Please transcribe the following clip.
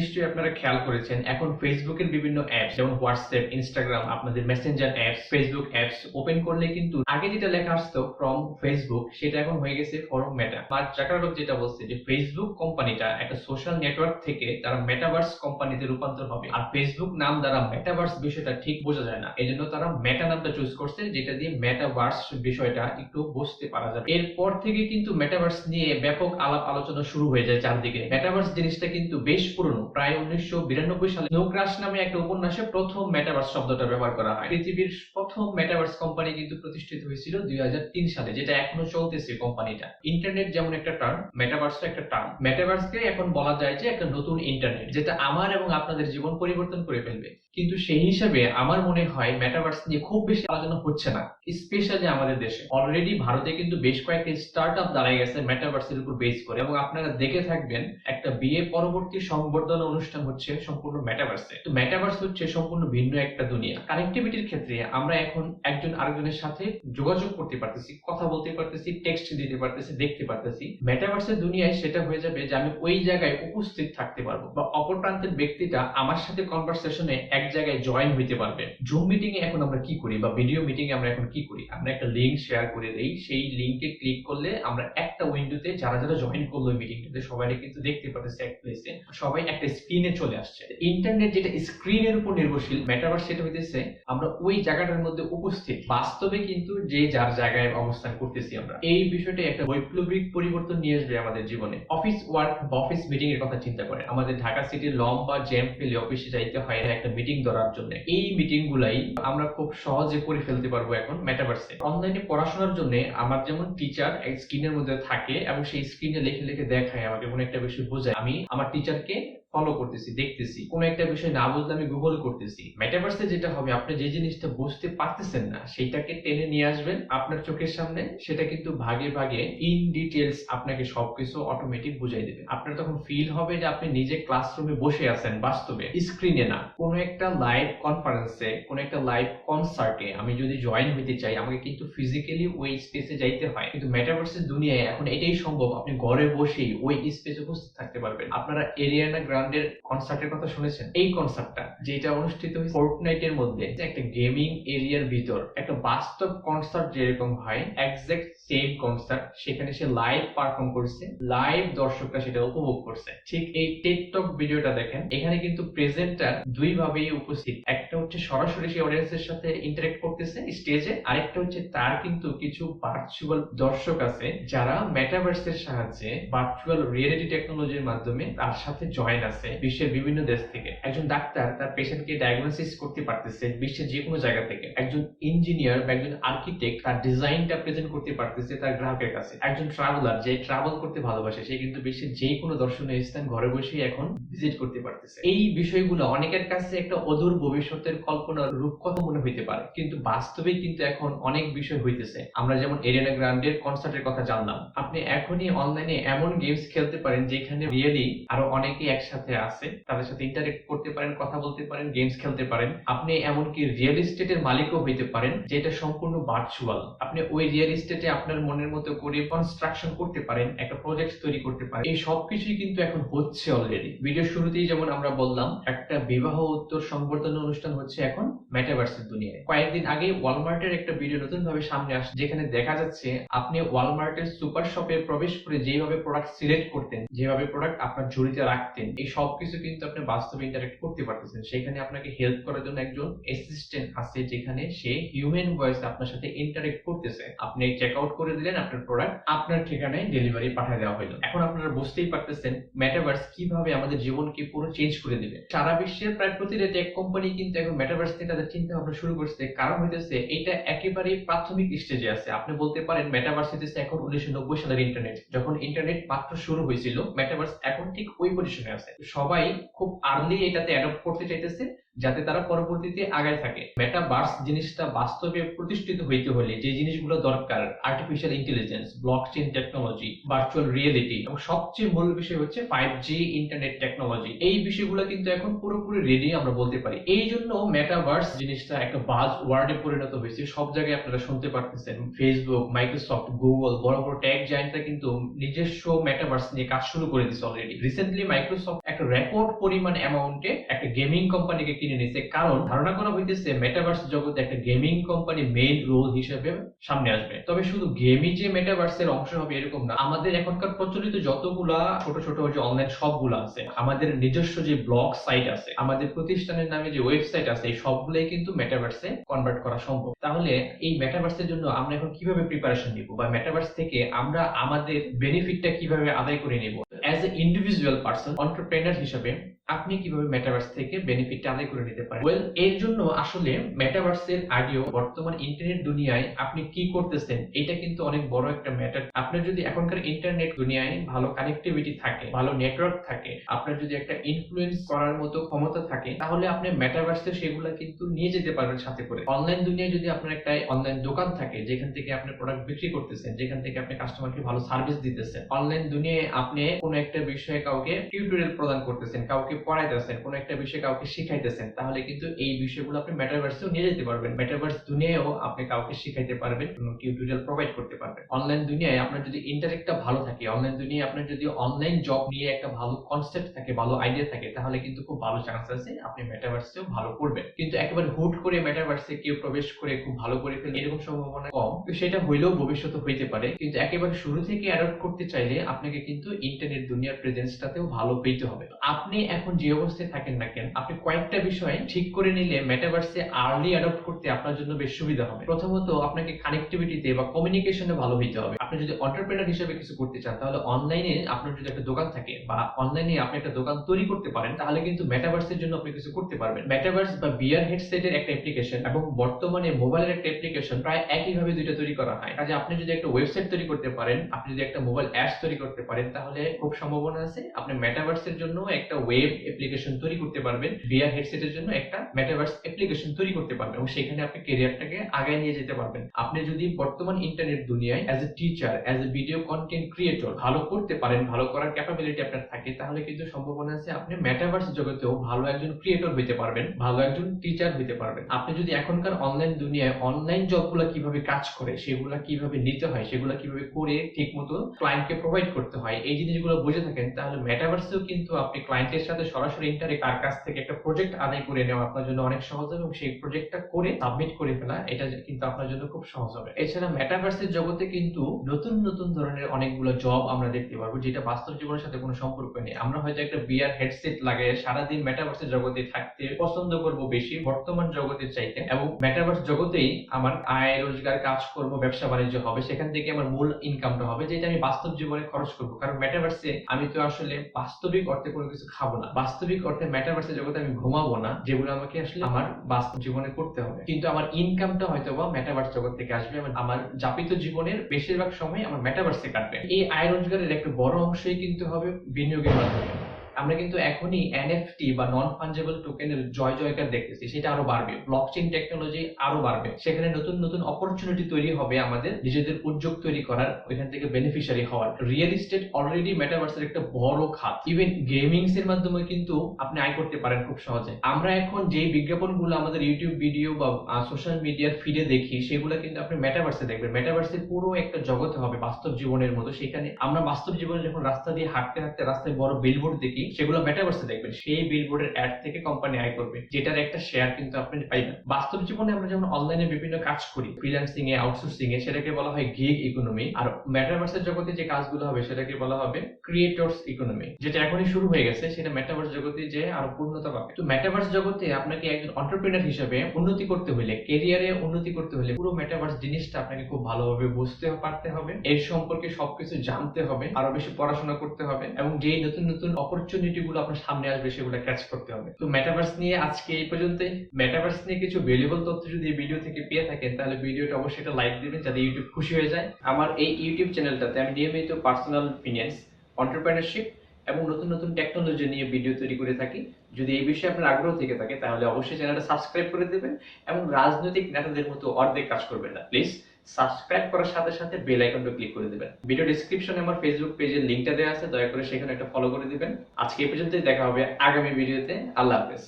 নিশ্চয়ই আপনারা খেয়াল করেছেন এখন ফেসবুকের বিভিন্ন অ্যাপস যেমন হোয়াটসঅ্যাপ, ইনস্টাগ্রাম, আপনাদের Messenger apps, Facebook apps open করলে কিন্তু আগে যেটা লেখা আসতো ফ্রম ফেসবুক সেটা এখন হয়ে গেছে ফ্রম মেটা। মার্ক জাকারবার্গ যেটা বলছে যে ফেসবুক কোম্পানিটা একটা সোশ্যাল নেটওয়ার্ক থেকে তারা মেটাভার্স কোম্পানিতে রূপান্তর হবে, আর ফেসবুক নাম দ্বারা মেটাভার্স বিষয়টা ঠিক বোঝা যায় না, এজন্য তারা মেটা নামটা চুজ করছে, যেটা দিয়ে মেটাভার্স বিষয়টা একটু বুঝতে পারা যাবে। এরপর থেকে কিন্তু মেটাভার্স নিয়ে ব্যাপক আলাপ আলোচনা শুরু হয়ে যায় চারদিকে। মেটাভার্স জিনিসটা কিন্তু বেশ পুরনো, প্রায় 1992 সালে স্নো ক্রাশ নামে একটা উপন্যাসে প্রথম মেটাভার্স শব্দটা ব্যবহার করা হয়। পৃথিবীর প্রথম মেটাভার্স কোম্পানি কিন্তু প্রতিষ্ঠিত হয়েছিল 2003 সালে, যেটা এখনো চলতেছে কোম্পানিটা। ইন্টারনেট যেমন একটা টার্ম, মেটাভার্সও একটা টার্ম। মেটাভার্সকে এখন বলা যায় যে একটা নতুন ইন্টারনেট, যেটা আমার এবং আপনাদের জীবন পরিবর্তন করে ফেলবে। কিন্তু সেই হিসাবে আমার মনে হয় মেটাভার্স নিয়ে খুব বেশি আলোচনা হচ্ছে না, স্পেশালি আমাদের দেশে। অলরেডি ভারতে কিন্তু বেশ কয়েকটি স্টার্টআপ দাঁড়ায় গেছে মেটাভার্সের উপর বেস করে, এবং আপনারা দেখে থাকবেন একটা বিয়ে পরবর্তী সংবর্ধনা অনুষ্ঠান হচ্ছে সম্পূর্ণ মেটাভার্সে। তো মেটাভার্স হচ্ছে সম্পূর্ণ ভিন্ন একটা দুনিয়া। কানেক্টিভিটির ক্ষেত্রে আমরা এখন একজন আরেকজনের সাথে যোগাযোগ করতে পারতেছি, কথা বলতে পারতেছি, টেক্সট দিতে পারতেছি, দেখতে পারতেছি। মেটাভার্সের দুনিয়ায় সেটা হয়ে যাবে যে আমি ওই জায়গায় উপস্থিত থাকতে পারবো, বা অপর প্রান্তের ব্যক্তিটা আমার সাথে কনভারসেশনে এক জায়গায় জয়েন হইতে পারবে। জুম মিটিং এ এখন আমরা কি করি, বা ভিডিও মিটিং এ আমরা এখন কি করি, আমরা একটা লিংক শেয়ার করে দেই, সেই লিংকে ক্লিক করলে আমরা একটা উইন্ডোতে যারা যারা জয়েন করলো মিটিংটাতে সবাই কিন্তু দেখতে পারতেছে এক প্লেসে, সবাই একটা স্ক্রিনে চলে আসছে। ইন্টারনেট যেটা স্ক্রিনের উপর নির্ভরশীল, মেটাভার্স সেটা হইতেছে আমরা ওই জায়গাটার মধ্যে উপস্থিত, বাস্তবে কিন্তু যে যার জায়গায় অবস্থান করতেছি আমরা। এই বিষয়টা একটা বৈপ্লবিক পরিবর্তন নিয়ে আসবে আমাদের জীবনে। অফিস ওয়ার্ক বা অফিস মিটিং এর কথা চিন্তা করেন, আমাদের ঢাকা সিটির লম্বা জ্যাম ফেলে অফিসে যাইতে হয় একটা মিটিং ধরার জন্য। এই মিটিং গুলাই আমরা খুব সহজে করে ফেলতে পারবো এখন মেটাভার্সে। অনলাইনে পড়াশোনার জন্য আমার যেমন টিচার এক স্ক্রিনের মধ্যে থাকে এবং সেই স্ক্রিনে লিখে লিখে দেখায় আমাকে কোনো একটা বিষয় বোঝায়, আমি আমার টিচারকে ফলো করতেছি, দেখতেছি। কোনো একটা বিষয় না বুঝলে আমি গুগল করতেছি। মেটাভার্সে যেটা হবে, আপনি যে জিনিসটা বুঝতে পারতেছেন না সেটাকে টেনে নিয়ে আসবেন আপনার চোখের সামনে, সেটা কিন্তু ভাগে ভাগে ইন ডিটেলস আপনাকে সবকিছু অটোমেটিক বুঝাই দেবে। আপনার তখন ফিল হবে যে আপনি নিজে ক্লাসরুমে বসে আছেন, বাস্তবে, স্ক্রিনে না। কোনো একটা লাইভ কনফারেন্সে, কোনো একটা লাইভ কনসার্টে আমি যদি জয়েন হইতে চাই, আমাকে কিন্তু ফিজিক্যালি ওই স্পেসে যাইতে হয়। কিন্তু মেটাভার্সের দুনিয়ায় এখন এটাই সম্ভব, আপনি ঘরে বসেই ওই স্পেসে উপস্থিত থাকতে পারবেন। আপনারা এরিয়ানা গ্রান্ডের কনসার্টের কথা শুনেছেন? এই কনসার্টটা যেটা অনুষ্ঠিত হয়েছে ফোর্টনাইটের মধ্যে, একটা গেমিং এরিয়ার ভিতর একটা বাস্তব কনসার্ট যেরকম হয়, এক্সাক্ট সেম কনসার্ট, সেখানে সে লাইভ পারফর্ম করছে, লাইভ দর্শকরা সেটা উপভোগ করছে। ঠিক এই টেড টক ভিডিওটা দেখেন, এখানে কিন্তু প্রেজেন্টার দুই ভাবেই উপস্থিত। একটা হচ্ছে সরাসরি সেই অডিয়েন্সের সাথে ইন্টারঅ্যাক্ট করতেছে স্টেজে, আরেকটা হচ্ছে তার কিন্তু কিছু ভার্চুয়াল দর্শক আছে যারা মেটাভার্সের সাহায্যে ভার্চুয়াল রিয়েলিটি টেকনোলজির মাধ্যমে তার সাথে জয়েন আছে বিশ্বের বিভিন্ন দেশ থেকে। একজন ডাক্তার তার পেশেন্টকে ডায়াগনোসিস করতে পারতেছে বিশ্বের যে কোনো জায়গা থেকে। একজন ইঞ্জিনিয়ার বা একজন আর্কিটেক্ট তার ডিজাইনটা প্রেজেন্ট করতে পারতেছে তার গ্রাহকের কাছে। একজন ট্রাভেলার যে ট্রাভেল করতে ভালোবাসে, সে কিন্তু বিশ্বের যে কোনো দর্শনীয় স্থান ঘরে বসেই এখন ভিজিট করতে পারতেছে। এই বিষয়গুলো অনেকের কাছে একটা অদূর ভবিষ্যতের কল্পনার রূপকথা মনে হইতে পারে, কিন্তু বাস্তবে কিন্তু এখন অনেক বিষয় হইতেছে। আমরা যেমন এরিয়ানা গ্রান্ডের কনসার্টের কথা জানলাম, আপনি এখনই অনলাইনে এমন গেমস খেলতে পারেন যেখানে রিয়েলি আরো অনেকে একসাথে আছে, তাদের সাথে ইন্টারেক্ট করতে পারেন, কথা বলতে পারেন, গেমস খেলতে পারেন। আপনি এমনকি রিয়েল এস্টেটের মালিকও হইতে পারেন, যেটা সম্পূর্ণ ভার্চুয়াল। আপনি ওই রিয়েল এস্টেটে আপনার মনের মতো করে কনস্ট্রাকশন করতে পারেন, একটা প্রজেক্ট তৈরি করতে পারেন। এই সবকিছুই কিন্তু এখন হচ্ছে অলরেডি। ভিডিও শুরুতেই যেমন আমরা বললাম, একটা বিবাহ উত্তর সংবর্ধনা অনুষ্ঠান হচ্ছে এখন মেটাভার্সের দুনিয়ায়। কয়েকদিন আগে ওয়ালমার্টের একটা ভিডিও নতুন ভাবে সামনে আসছে, যেখানে দেখা যাচ্ছে আপনি ওয়ালমার্টের সুপার শপে প্রবেশ করে যেভাবে প্রোডাক্ট সিলেক্ট করতেন, যেভাবে প্রোডাক্ট আপনার ঝুড়িতে রাখতেন, এই সবকিছু কিন্তু আপনি বাস্তবে ইন্টারঅ্যাক্ট করতে পারতেছেন। সেখানে আপনাকে হেল্প করার জন্য একজন অ্যাসিস্ট্যান্ট আছে, যেখানে সে হিউম্যান ভয়েস আপনার সাথে ইন্টারঅ্যাক্ট করতেছে। আপনি চেক আউট করে দিলেন, আপনার প্রোডাক্ট আপনার ঠিকানায় ডেলিভারি পাঠিয়ে দেওয়া হলো। এখন আপনারা বুঝতেই পারতেছেন মেটাভার্স কিভাবে আমাদের জীবনকে পুরো চেঞ্জ করে দিবে। সারা বিশ্বের প্রায় প্রতিটা টেক কোম্পানি কিন্তু এখন মেটাভার্স নিয়ে তাদের চিন্তা ভাবনা শুরু করছে, কারণ হইতেছে এটা একেবারে প্রাথমিক স্টেজে আছে। আপনি বলতে পারেন মেটাভার্স হইতেছে এখন 1990 সালের ইন্টারনেট, যখন ইন্টারনেট মাত্র শুরু হয়েছিল। মেটাভার্স এখন ঠিক ওই পজিশনে আছে। সবাই খুব আর্লি এটাতে অ্যাডপ্ট করতে চাইতেছে, যাতে তারা পরবর্তীতে আগায় থাকে। মেটাভার্স জিনিসটা বাস্তবে প্রতিষ্ঠিত হইতে হলে যে জিনিসগুলো দরকার, artificial intelligence, blockchain technology, virtual reality, এবং সবচেয়ে মূল বিষয় হচ্ছে 5G ইন্টারনেট টেকনোলজি, এই বিষয়গুলো কিন্তু এখন পুরোপুরি রেডি আমরা বলতে পারি। এই জন্য মেটাভার্স জিনিসটা একটা বাজ ওয়ার্ডে পরিণত হয়েছে। সব জায়গায় আপনারা শুনতে পারতেছেন, ফেসবুক, মাইক্রোসফট, গুগল, বড় বড় টেক জায়ান্টরা কিন্তু নিজস্ব মেটাভার্স নিয়ে কাজ শুরু করে দিয়েছে অলরেডি। রিসেন্টলি মাইক্রোসফট একটা রেকর্ড পরিমাণ অ্যামাউন্টে একটা গেমিং কোম্পানিকে কিনে নিছে, কারণ ধারণা করা হইতেছে মেটাভার্স জগতে একটা গেমিং কোম্পানি মেইন রোল হিসেবে সামনে আসবে। তবে শুধু গেমই যে মেটাভার্সের অংশ হবে এরকম না, আমাদের এখনকার প্রচলিত যতগুলা ছোট ছোট যে অনলাইন শপগুলো আছে, আমাদের নিজস্ব যে ব্লগ সাইট আছে, আমাদের প্রতিষ্ঠানের নামে যে ওয়েবসাইট আছে, এই সবগুলাই কিন্তু মেটাভার্সে কনভার্ট করা সম্ভব। তাহলে এই মেটাভার্সের জন্য আমরা এখন কিভাবে প্রিপারেশন নিব, বা মেটাভার্স থেকে আমরা আমাদের বেনিফিটটা কিভাবে আদায় করে নিব as a individual person, entrepreneur হিসেবে আপনি কিভাবে মেটাভার্স থেকে বেনিফিটটা আদায় করে নিতে পারেন। ওয়েল, এর জন্য আসলে মেটাভার্সের আগেও বর্তমান ইন্টারনেট দুনিয়ায় আপনি কি করতেছেন এটা কিন্তু অনেক বড় একটা ম্যাটার। আপনার যদি এখনকার ইন্টারনেট দুনিয়ায় ভালো কানেক্টিভিটি থাকে, ভালো নেটওয়ার্ক থাকে, আপনার যদি একটা ইনফ্লুয়েন্স করার মতো ক্ষমতা থাকে, তাহলে আপনি মেটাভার্সে সেগুলা কিন্তু নিয়ে যেতে পারবেন সাথে করে। অনলাইন দুনিয়ায় যদি আপনার একটা অনলাইন দোকান থাকে যেখান থেকে আপনি প্রোডাক্ট বিক্রি করতেছেন, যেখান থেকে আপনি কাস্টমারকে ভালো সার্ভিস দিতেছেন, অনলাইন দুনিয়ায় আপনি কোনো একটা বিষয়ে কাউকে টিউটোরিয়াল প্রদান করতেছেন, কাউকে পড়াইতেছেন, কোনো একটা বিষয়ে কাউকে শিখাইতেছেন, তাহলে কিন্তু এই বিষয়গুলো আপনি মেটাভার্সেও নিয়ে যেতে পারবেন। মেটাভার্স দুনিয়ায়ও আপনি কাউকে শিখাইতে পারবেন এবং টিউটোরিয়াল প্রোভাইড করতে পারবেন। অনলাইন দুনিয়ায় আপনার যদি ইন্টারেক্টটা ভালো থাকে, অনলাইন দুনিয়ায় আপনার যদি অনলাইন জব নিয়ে একটা ভালো কনসেপ্ট থাকে, ভালো আইডিয়া থাকে, তাহলে কিন্তু খুব ভালো চান্স আছে আপনি মেটাভার্সেও ভালো করবেন। কিন্তু একেবারে হুট করে মেটাভার্সে কেউ প্রবেশ করে খুব ভালো করে ফেলে এরকম সম্ভাবনা কম। তো সেটা হইলেও ভবিষ্যতে হইতে পারে, কিন্তু একেবারে শুরু থেকে অ্যাডপ্ট করতে চাইলে আপনাকে কিন্তু ইন্টারনেট দুনিয়ার প্রেজেন্সটাতেও ভালো পেতে হবে। আপনি এখন যে অবস্থায় থাকেন না কেন, আপনি কয়েকটা বিষয় ঠিক করে নিলে মেটাভার্সে আর্লি অ্যাডপ্ট করতে আপনার জন্য বেশ সুবিধা হবে। প্রথমত, আপনাকে কানেক্টিভিটিতে বা কমিউনিকেশনে ভালো হইতে হবে। আপনি যদি এন্টারপ্রেনার হিসেবে কিছু করতে চান, তাহলে অনলাইনে আপনার যদি একটা দোকান থাকে বা অনলাইনে আপনি একটা দোকান তৈরি করতে পারেন, তাহলে কিন্তু মেটাভার্সের জন্য আপনি কিছু করতে পারবেন। মেটাভার্স বা বিআর হেডসেটের একটা অ্যাপ্লিকেশন এবং বর্তমানে মোবাইলের একটা অ্যাপ্লিকেশন প্রায় একইভাবে দুইটা তৈরি করা হয়। কাজে আপনি যদি একটা ওয়েবসাইট তৈরি করতে পারেন, আপনি যদি একটা মোবাইল অ্যাপস তৈরি করতে পারেন, তাহলে খুব সম্ভাবনা আছে আপনি মেটাভার্সের জন্য একটা ওয়েব অ্যাপ্লিকেশন তৈরি করতে পারবেন, বিআর হেডসেটের জন্য একটা মেটাভার্স অ্যাপ্লিকেশন তৈরি করতে পারবেন এবং সেখানে আপনি ক্যারিয়ারটাকে আগায় নিয়ে যেতে পারবেন। আপনি যদি বর্তমান ইন্টারনেট দুনিয়ায় as a teacher, as a video content creator ভালো করতে পারেন, ভালো করার ক্যাপাবিলিটি আপনার থাকে, তাহলে কিন্তু সম্ভাবনা আছে আপনি মেটাভার্স জগতেও ভালো একজন ক্রিয়েটর হইতে পারবেন, ভালো একজন টিচার হইতে পারবেন। আপনি যদি এখনকার অনলাইন দুনিয়ায় অনলাইন জবগুলো কিভাবে কাজ করে, সেগুলা কিভাবে নিতে হয়, সেগুলা কিভাবে করে ঠিকমতো ক্লায়েন্টকে প্রোভাইড করতে হয়, এই জিনিসগুলো বুঝে থাকেন, তাহলে মেটাভার্সেও কিন্তু আপনি ক্লায়েন্টের সাথে সরাসরি ইন্টারেক্ট, তার কাছ থেকে একটা প্রজেক্ট আদায় করে নেওয়া আপনার জন্য অনেক সহজ হবে এবং সেই প্রজেক্টটা করে সাবমিট করে ফেলা এটা কিন্তু আপনার জন্য খুব সহজ হবে। এছাড়া মেটাভার্সের জগতে কিন্তু নতুন নতুন ধরনের অনেকগুলো জব আমরা দেখতে পারবো যেটা বাস্তব জীবনের সাথে কোনো সম্পর্ক নেই। আমরা হয়তো একটা বিআর হেডসেট লাগিয়ে সারাদিন মেটাভার্সের জগতে থাকতে পছন্দ করব বেশি বর্তমান জগতের চাইতে, এবং মেটাভার্স জগতেই আমার আয় রোজগার, কাজকর্ম, ব্যবসা বাণিজ্য হবে, সেখান থেকে আমার মূল ইনকামটা হবে যেটা আমি বাস্তব জীবনে খরচ করবো। কারণ মেটাভার্সে আমি তো আসলে বাস্তবিক অর্থে কোনো কিছু খাবো না, বাস্তবিক অর্থে মেটাভার্সের জগতে আমি ঘুমাবো না, যেগুলো আমাকে আসলে আমার বাস্তব জীবনে করতে হবে। কিন্তু আমার ইনকামটা হয়তো বা মেটাভার্স জগৎ থেকে আসবে, আমার যাপিত জীবনের বেশিরভাগ সময় আমার মেটাভার্সে কাটবে। এই আয় রোজগারের একটা বড় অংশই কিন্তু হবে বিনিয়োগের মাধ্যমে। আমরা কিন্তু এখনই এনএফটি বা নন ফাঞ্জেবল টোকেনের জয় জয়কার দেখতেছি, সেটা আরো বাড়বে, ব্লকচেইন টেকনোলজি আরো বাড়বে, সেখানে নতুন নতুন অপরচুনিটি তৈরি হবে আমাদের নিজেদের উদ্যোগ তৈরি করার, ওইখান থেকে বেনিফিশিয়ারি হওয়ার। রিয়েল এস্টেট অলরেডি মেটাভার্সের একটা বড় খাত, ইভেন গেমিংস এর মাধ্যমে কিন্তু আপনি আয় করতে পারেন খুব সহজে। আমরা এখন যে বিজ্ঞাপনগুলো আমাদের ইউটিউব ভিডিও বা সোশ্যাল মিডিয়ার ফিডে দেখি, সেগুলো কিন্তু আপনি মেটাভার্সে দেখবেন। মেটাভার্সে পুরো একটা জগৎ হবে বাস্তব জীবনের মতো, সেখানে আমরা বাস্তব জীবনে যখন রাস্তা দিয়ে হাঁটতে হাঁটতে রাস্তায় বড় বিলবোর্ড দেখি, সেগুলো মেটাভার্সে দেখবেন, সেই বিলবোর্ডের অ্যাড থেকে কোম্পানি আয় করবে, যেটার একটা শেয়ার কিন্তু আপনি পাইবেন। বাস্তব জীবনে আমরা যেমন অনলাইনে বিভিন্ন কাজ করি, ফ্রিল্যান্সিং এ, আউটসোর্সিং এ, সেটাকে বলা হয় গিগ ইকোনমি, আর মেটাভার্সের জগতে যে কাজগুলো হবে সেটাকে বলা হবে ক্রিয়েটরস ইকোনমি, যেটা এখনই শুরু হয়ে গেছে, সেটা মেটাভার্স জগতে যে আরো পূর্ণতা পাবে। তো মেটাভার্স জগতে আপনাকে একজন এন্টারপ্রেনার হিসেবে উন্নতি করতে হলে, ক্যারিয়ারে উন্নতি করতে হলে পুরো মেটাভার্স জিনিসটা আপনাকে খুব ভালোভাবে বুঝতে পারতে হবে, এর সম্পর্কে সবকিছু জানতে হবে, আরো বেশি পড়াশোনা করতে হবে এবং যে নতুন নতুন অপরচুনিটি গুলো আপনার সামনে আসবে সেগুলো ক্যাচ করতে হবে। তো মেটাভার্স নিয়ে আজকে এই পর্যন্তই। মেটাভার্স নিয়ে কিছু ভ্যালুয়েবল তথ্য যদি এই ভিডিও থেকে পেয়ে থাকেন, তাহলে ভিডিওটা অবশ্যই একটা লাইক দিবেন যাতে ইউটিউব খুশি হয়ে যায়। আমার এই ইউটিউব চ্যানেলটাতে আমি নিয়মিত পার্সোনাল ফিনান্স, এন্টারপ্রেনারশিপ এবং নতুন নতুন টেকনোলজি নিয়ে ভিডিও তৈরি করে থাকি। যদি এই বিষয়ে আপনার আগ্রহ থেকে থাকে তাহলে অবশ্যই চ্যানেলটা সাবস্ক্রাইব করে দেবেন এবং রাজনৈতিক নেতাদের মতো অর্ধেক কাজ করবেন না, প্লিজ সাবস্ক্রাইব করার সাথে সাথে বেল আইকনটা ক্লিক করে দিবেন। ভিডিও ডেসক্রিপশনে আমার ফেসবুক পেজের লিংকটা দেওয়া আছে, দয়া করে সেখানে একটা ফলো করে দিবেন। আজকে এই পর্যন্তই, দেখা হবে আগামী ভিডিওতে। আল্লাহ হাফেজ।